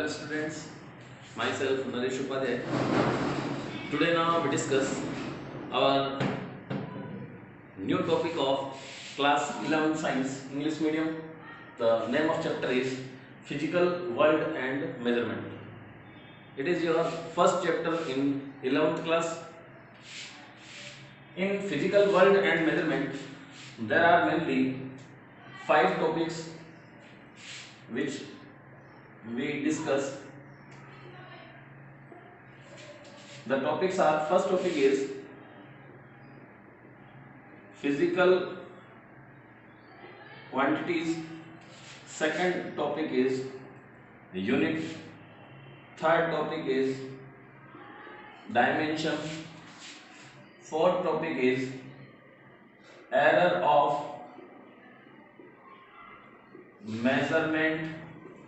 Hello students, myself Naresh Upadhyay. Today now we discuss our new topic of class 11 science English medium. The name of chapter is Physical World and Measurement. It is your first chapter in 11th class. In Physical World and Measurement, there are mainly 5 topics which we discuss. The topics are, first topic is physical quantities, second topic is unit, third topic is dimension, fourth topic is error of measurement,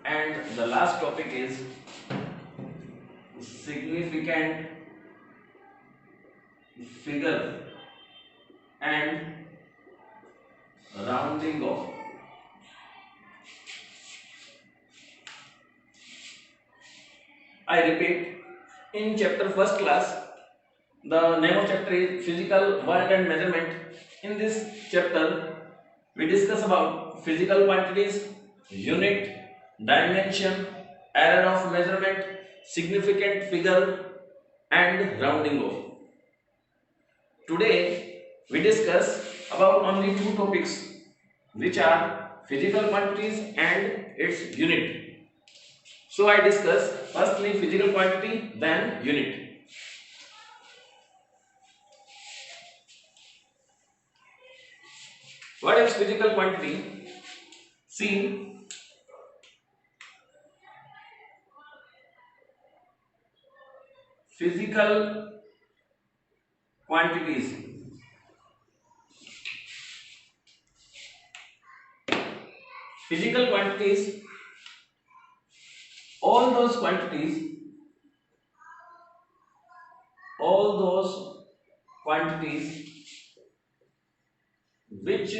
and the last topic is significant figure and rounding off. I repeat, in chapter first class, the name of chapter is Physical World and Measurement. In this chapter, we discuss about physical quantities, unit, dimension, error of measurement, significant figure and rounding off. Today we discuss about only 2 topics, which are physical quantities and its unit. So I discuss firstly physical quantity, then unit. What is physical quantity? See, physical quantities. Physical quantities, all those quantities which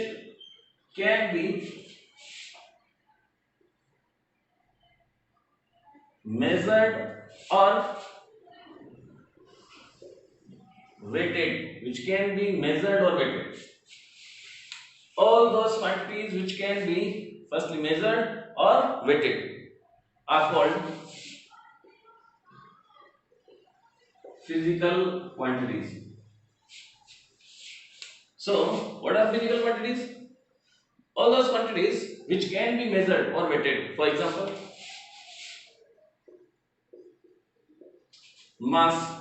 can be measured or weighted, all those quantities which can be firstly measured or weighted are called physical quantities. So what are physical quantities? All those quantities which can be measured or weighted. For example, mass.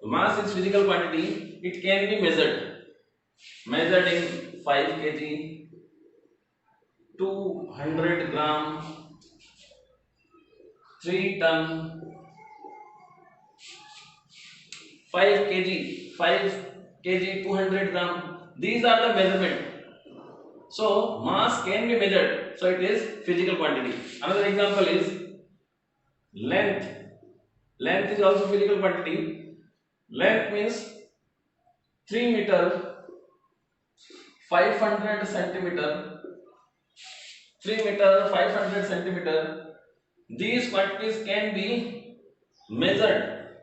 Mass is physical quantity. It can be measured in 5 kg, 200 gram, 3 ton, 5 kg, 200 gram. These are the measurement. So mass can be measured, so it is physical quantity. Another example is length. Length is also physical quantity. Length means 3 meter, 500 centimeter, 3 meter, 500 centimeter. These quantities can be measured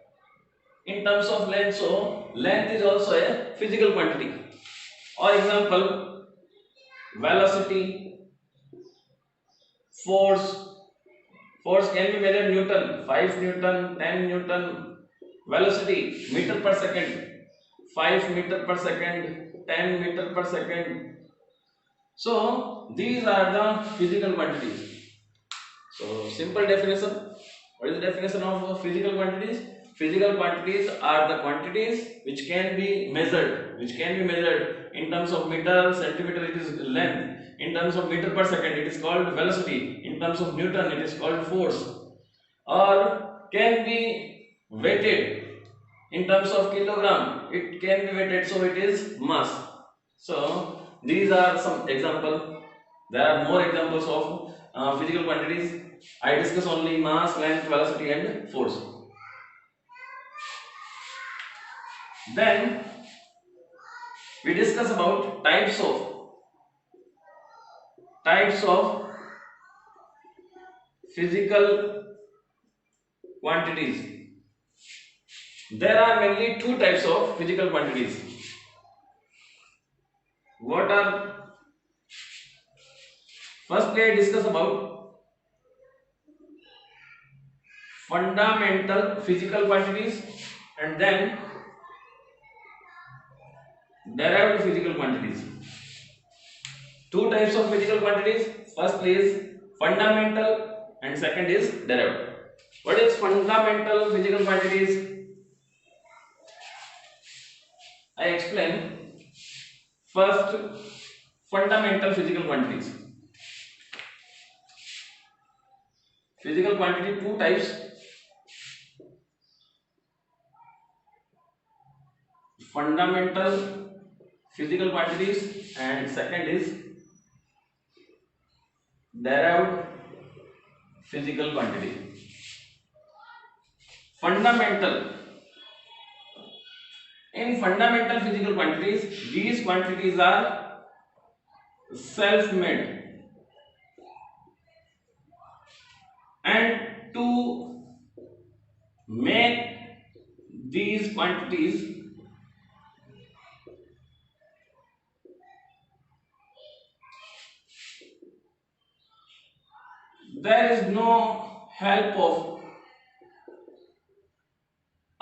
in terms of length, so length is also a physical quantity. Or example, velocity, force. Force can be measured Newton, 5 Newton, 10 Newton. Velocity, meter per second, 5 meter per second, 10 meter per second. So these are the physical quantities. So simple definition. What is the definition of physical quantities? Physical quantities are the quantities which can be measured, in terms of meter, centimeter it is length, in terms of meter per second it is called velocity, in terms of Newton it is called force, or can be weighted in terms of kilogram, it can be weighted, so it is mass. So these are some example. There are more examples of physical quantities. I discuss only mass, length, velocity and force. Then we discuss about types of physical quantities. There are mainly two types of physical quantities. What are, firstly I discuss about fundamental physical quantities and then derived physical quantities. Two types of physical quantities. First is fundamental and second is derived. What is fundamental physical quantities? I explain. First, fundamental physical quantities. Physical quantity two types. Fundamental physical quantities and second is derived physical quantity. Fundamental. In fundamental physical quantities, these quantities are self-made, and to make these quantities there is no help of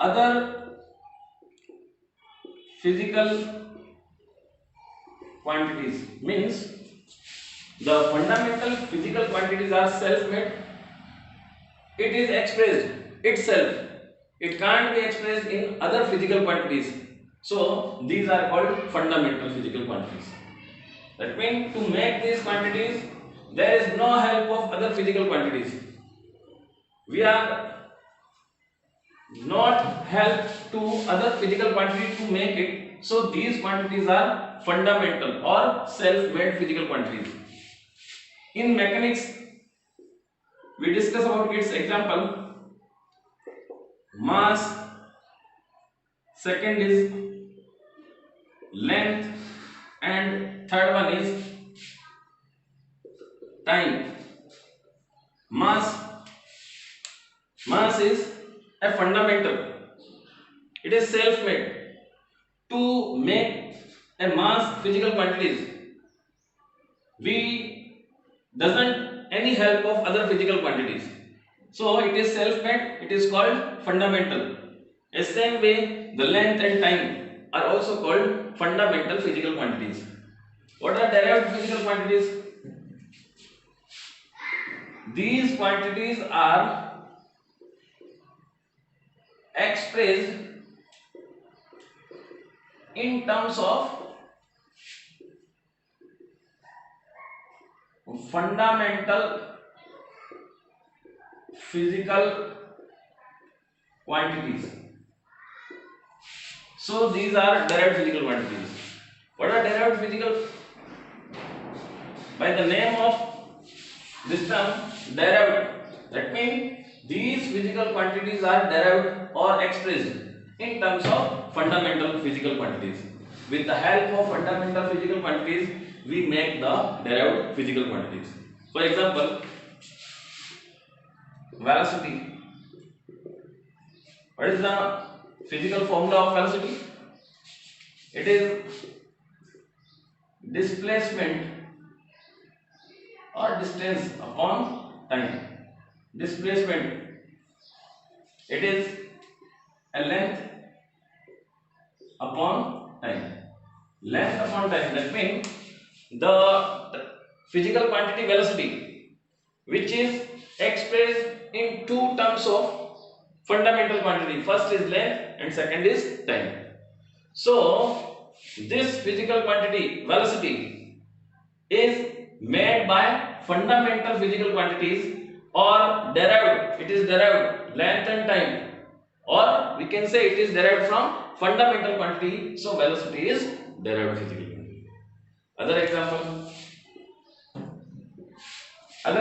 other physical quantities. Means the fundamental physical quantities are self-made. It is expressed itself. It can't be expressed in other physical quantities. So these are called fundamental physical quantities. That means to make these quantities, there is no help of other physical quantities. We are not help to other physical quantity to make it. So these quantities are fundamental or self-made physical quantities. In mechanics, we discuss about its example. Mass, second is length, and third one is time. Mass is a fundamental. It is self-made. To make a mass physical quantities, we doesn't any help of other physical quantities. So it is self-made. It is called fundamental. The same way, the length and time are also called fundamental physical quantities. What are derived physical quantities? These quantities are expressed in terms of fundamental physical quantities. So these are derived physical quantities. What are derived physical? By the name of this term, derived. That means these physical quantities are derived or expressed in terms of fundamental physical quantities. With the help of fundamental physical quantities, we make the derived physical quantities. For example, velocity. What is the physical formula of velocity? It is displacement or distance upon time. Displacement, it is a length upon time. Length upon time, that means the physical quantity velocity, which is expressed in two terms of fundamental quantity. First is length and second is time. So this physical quantity velocity is made by fundamental physical quantities or derived. It is derived length and time, or we can say it is derived from fundamental quantity. So velocity is derived physical quantity. Other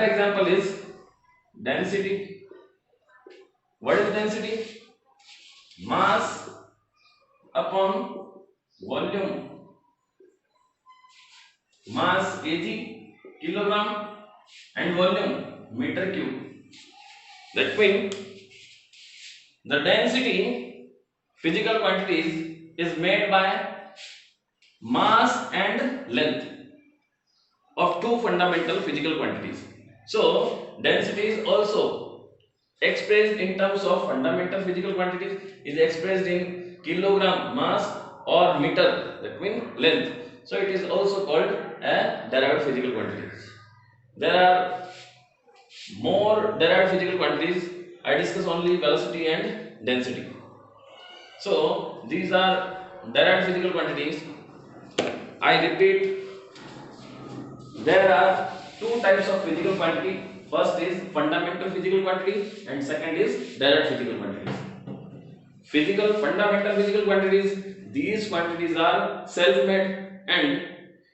example is density. What is density? Mass upon volume. Mass kg, kilogram, and volume meter cube. That means the density physical quantities is made by mass and length of two fundamental physical quantities. So density is also expressed in terms of fundamental physical quantities, is expressed in kilogram mass or meter, that means length. So it is also called a derived physical quantities. There are more derived physical quantities. I discuss only velocity and density. So these are derived physical quantities. I repeat, there are two types of physical quantity. First is fundamental physical quantity and second is derived physical quantities. Fundamental physical quantities, these quantities are self-made and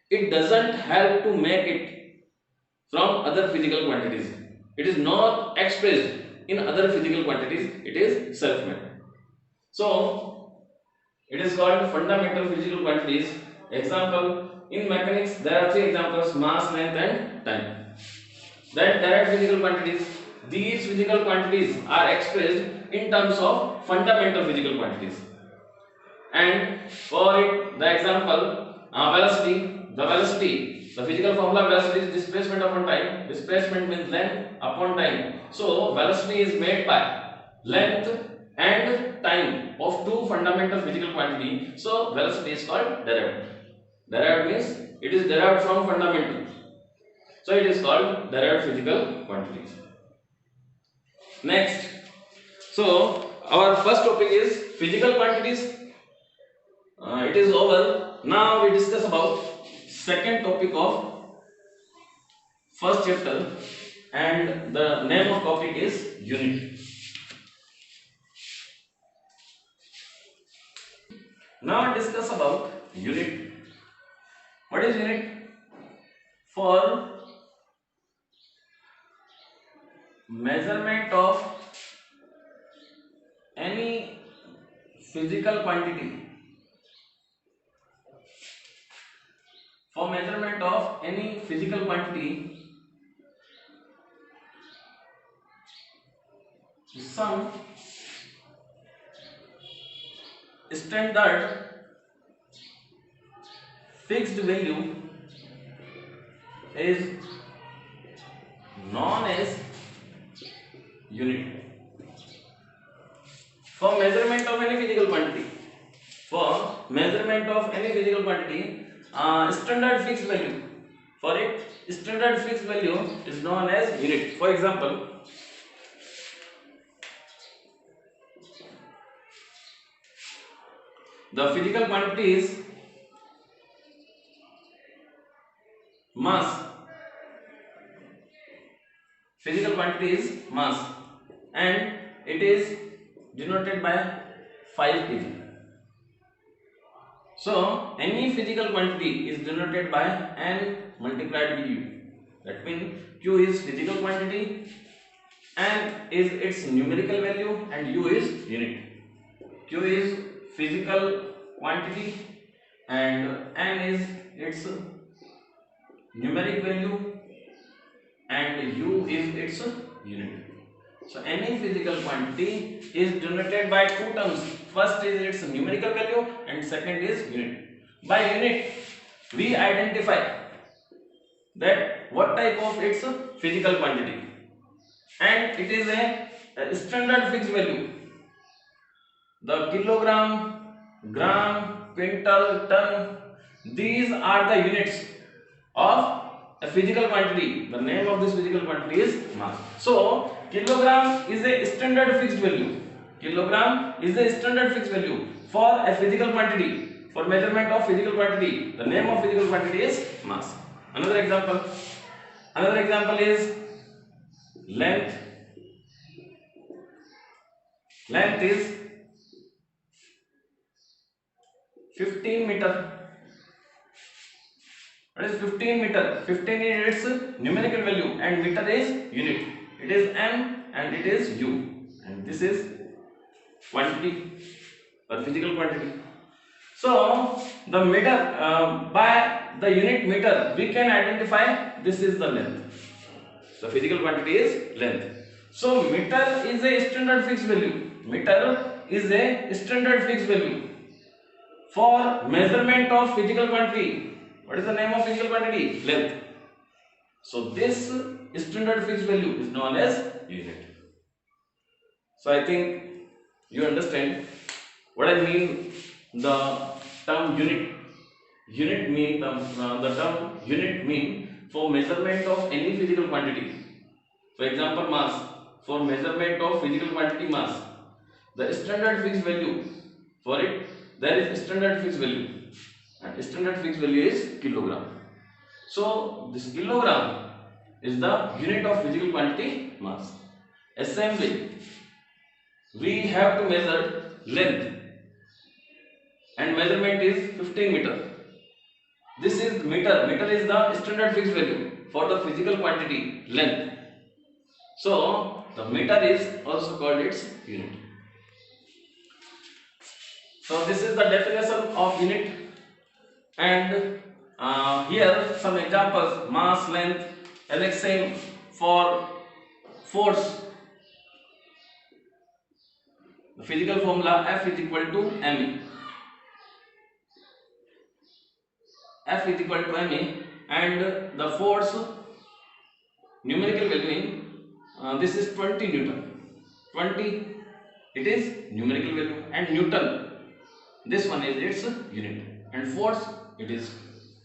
it doesn't help to make it from other physical quantities. It is not expressed in other physical quantities, it is self-made. So it is called fundamental physical quantities. Example, in mechanics there are three examples: mass, length and time. Then derived physical quantities, these physical quantities are expressed in terms of fundamental physical quantities. And for it, the example, velocity, the physical formula velocity is displacement upon time. Displacement means length upon time. So velocity is made by length and time of two fundamental physical quantity. So velocity is called derived. Derived means it is derived from fundamental. So it is called derived physical quantities. Next, so our first topic is physical quantities. It is over. Now we discuss about second topic of first chapter, and the name of topic is unit. Now discuss about unit. What is unit? For measurement of any physical quantity. For measurement of any physical quantity, some standard fixed value is known as unit. For measurement of any physical quantity, standard fixed value, for it standard fixed value is known as unit. For example, the physical quantity is mass. Physical quantity is mass and it is denoted by 5 kg. So any physical quantity is denoted by n multiplied with u. That means q is physical quantity, n is its numerical value and u is unit. Q is physical quantity and n is its numeric value and u is its unit. So any physical quantity is denoted by two terms. First is its numerical value and second is unit. By unit we identify that what type of its physical quantity, and it is a standard fixed value. The kilogram, gram, quintal, ton, these are the units of a physical quantity. The name of this physical quantity is mass. So kilogram is a standard fixed value. Kilogram is a standard fixed value for a physical quantity. For measurement of physical quantity, the name of physical quantity is mass. Another example is length. Length is 15 meter. What is 15 meter? 15 is its numerical value and meter is unit. It is m and it is u, and this is quantity or physical quantity. So the meter, by the unit meter we can identify this is the length. The physical quantity is length. So meter is a standard fixed value. Meter is a standard fixed value for measurement of physical quantity. What is the name of physical quantity? Length. So this standard fixed value is known as unit. So I think you understand what I mean. The term unit. Unit mean the term unit mean for measurement of any physical quantity. For example, mass. For measurement of physical quantity mass, the standard fixed value for it, there is standard fixed value, and standard fixed value is kilogram. So this kilogram is the unit of physical quantity mass. Same way, we have to measure length, and measurement is 15 meter. This is meter. Meter is the standard fixed value for the physical quantity length. So the meter is also called its unit. So this is the definition of unit, and here some examples: mass, length, Alex same for force. The physical formula F is equal to ma. F is equal to ma, and the force numerical value in this is 20 Newton. 20 it is numerical value, and Newton, this one is its unit, and force it is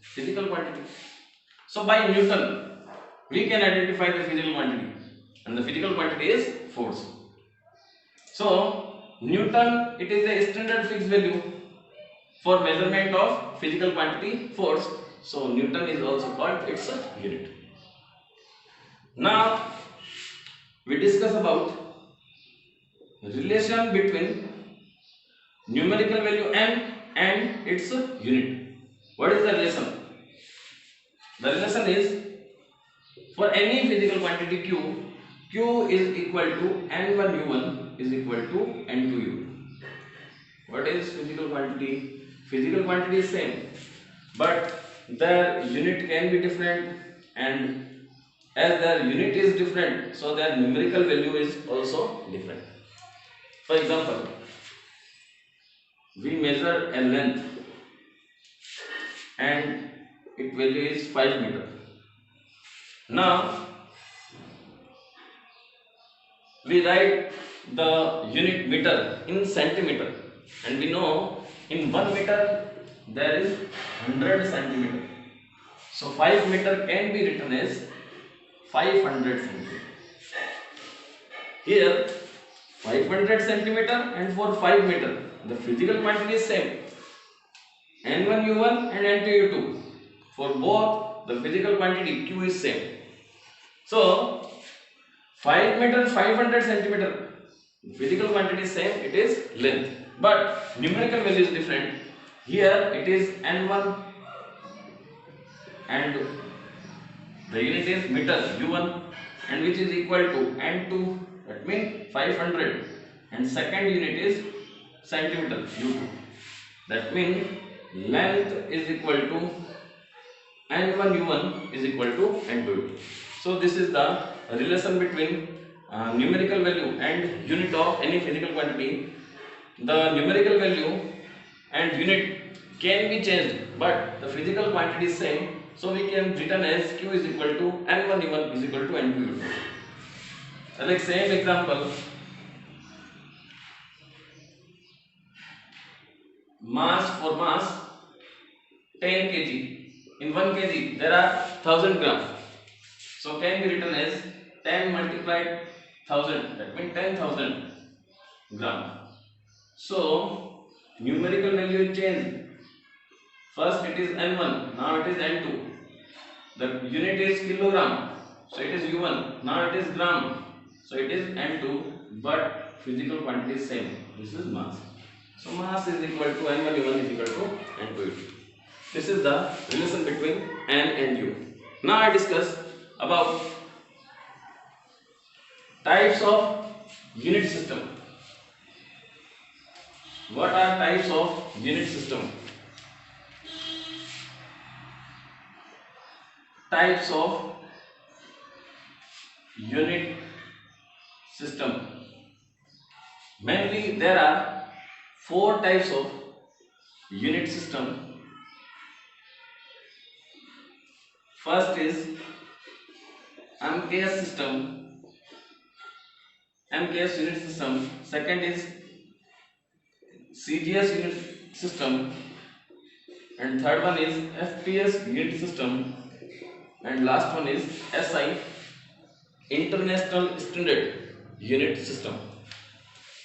physical quantity. So by Newton we can identify the physical quantity, and the physical quantity is force. So Newton, it is a standard fixed value for measurement of physical quantity force. So Newton is also called its unit. Now we discuss about relation between numerical value m and its unit. What is the relation? The relation is, for any physical quantity q, q is equal to n1 u1 is equal to n2 u. What is physical quantity? Physical quantity is same, but their unit can be different, and as their unit is different, so their numerical value is also different. For example, we measure a length and its value is 5 meter. Now we write the unit meter in centimeter, and we know in 1 meter there is 100 centimeter. So 5 meter can be written as 500 centimeter. Here 500 centimeter, and for 5 meter the physical quantity is same, n1 u1 and n2 u2. For both the physical quantity q is same. So 5 meter 500 centimeter, the physical quantity is same, it is length, but numerical value is different. Here it is n1 and the unit is meter u1, and which is equal to n2, that means 500, and second unit is centimeter u2, that means length is equal to n1 u1 is equal to n2 u2. So this is the relation between numerical value and unit of any physical quantity. The numerical value and unit can be changed, but the physical quantity is same, so we can written as q is equal to n1 u1 is equal to n2 u2. Like same example, mass, for mass 10 kg, in 1 kg there are 1000 gram, so can be written as 10 multiplied 1000, that means 10,000 gram. So numerical value change. First it is n1, now it is n2. The unit is kilogram, so it is u1. Now it is gram, so it is n2. But physical quantity is same. This is mass. So mass is equal to n1 u1 is equal to n2 u2. This is the relation between n and u. Now I discuss about types of unit system. What are types of unit system? Types of unit system. Mainly there are four types of unit system. First is MKS system, MKS unit system. Second is CGS unit system, and third one is FPS unit system, and last one is SI, International Standard Unit System.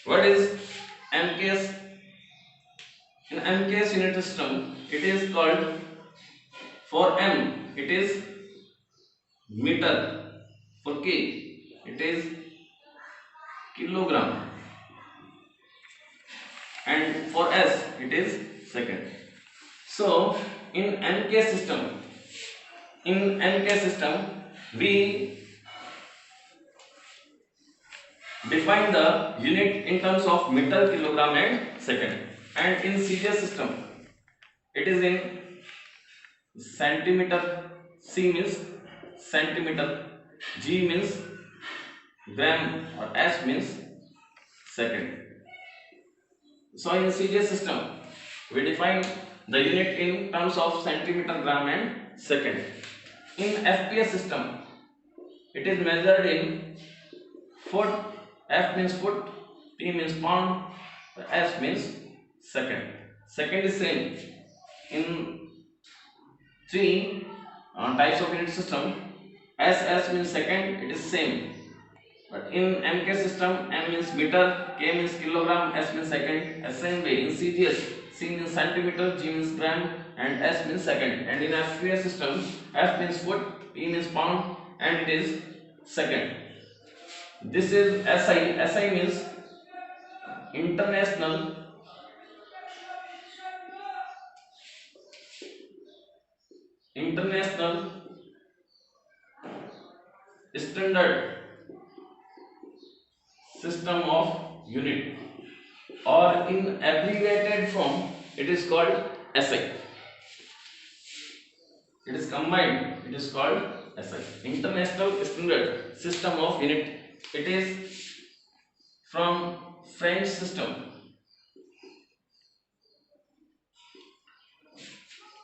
What is MKS? In MKS unit system, it is called, for M it is meter, for K it is kilogram, and for S it is second. So in MK system we define the unit in terms of meter, kilogram and second, and in CGS system it is in centimeter. C means centimeter, G means gram, or S means second. So in CGS system we define the unit in terms of centimeter, gram and second. In FPS system it is measured in foot. F means foot, P means pound, S means second. Second is same. In three types of unit system, S means second, it is same. But in MK system, M means meter, K means kilogram, S means second. Same way in CGS, C means centimeter, G means gram, and S means second. And in FPS system, F means foot, P means pound, and it is second. This is SI. SI means International Standard System of Unit, or in abbreviated form it is called SI. It is combined, it is called SI, International Standard System of Unit. It is from French system,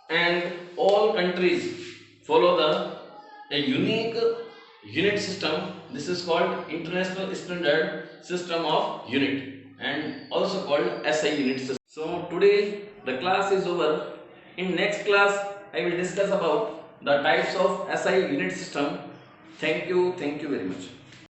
and all countries follow a unique unit system. This is called International Standard System of Unit, and also called SI unit system. So today the class is over. In next class I will discuss about the types of SI unit system. Thank you very much.